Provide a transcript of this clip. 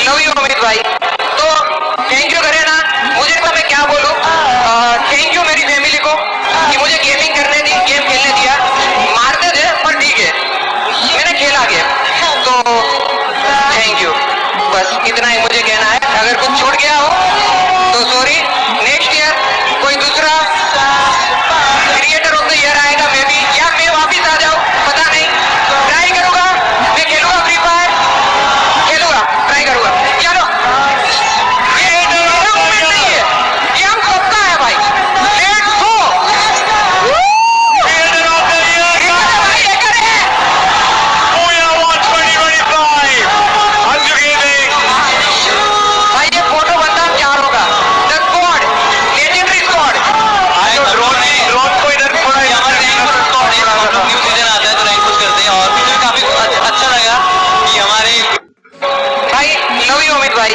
Love you Amit भाई। तो thank you करे ना, मुझे तो मैं क्या बोलूं, थैंक यू मेरी फैमिली को कि मुझे गेमिंग करने दी, गेम खेलने दिया। मारते थे पर ठीक है, मैंने खेला गेम, तो थैंक यू। बस इतना ही मुझे कहना है। अगर कुछ छूट गया हो तो सॉरी। नेक्स्ट ईयर कोई दूसरा क्रिएटर ऑफ द ईयर आएगा मे बी, या मैं वापिस आ जाऊं, पता नहीं। ट्राई करूंगा, मैं खेलूंगा फ्री फायर, खेलूंगा, ट्राई करूंगा। चलो, ये मेरा मोमेंट नहीं है, ये हम सबका है भाई। Let's go. Creator of the Year, भाई लेकर है। Booyah 2025. अंशु गेमिंग, भाई ये फोटो बनता क्या होगा? The squad, legendary squad. तो ड्रोन को इधर थोड़ा हमारे रैंक पुश स्क्वाड है, हम लोग न्यू सीजन आता है तो रैंक पुश करते हैं और मुझे काफी अच्छा लगा कि हमारे भाई लव यू अमित भाई।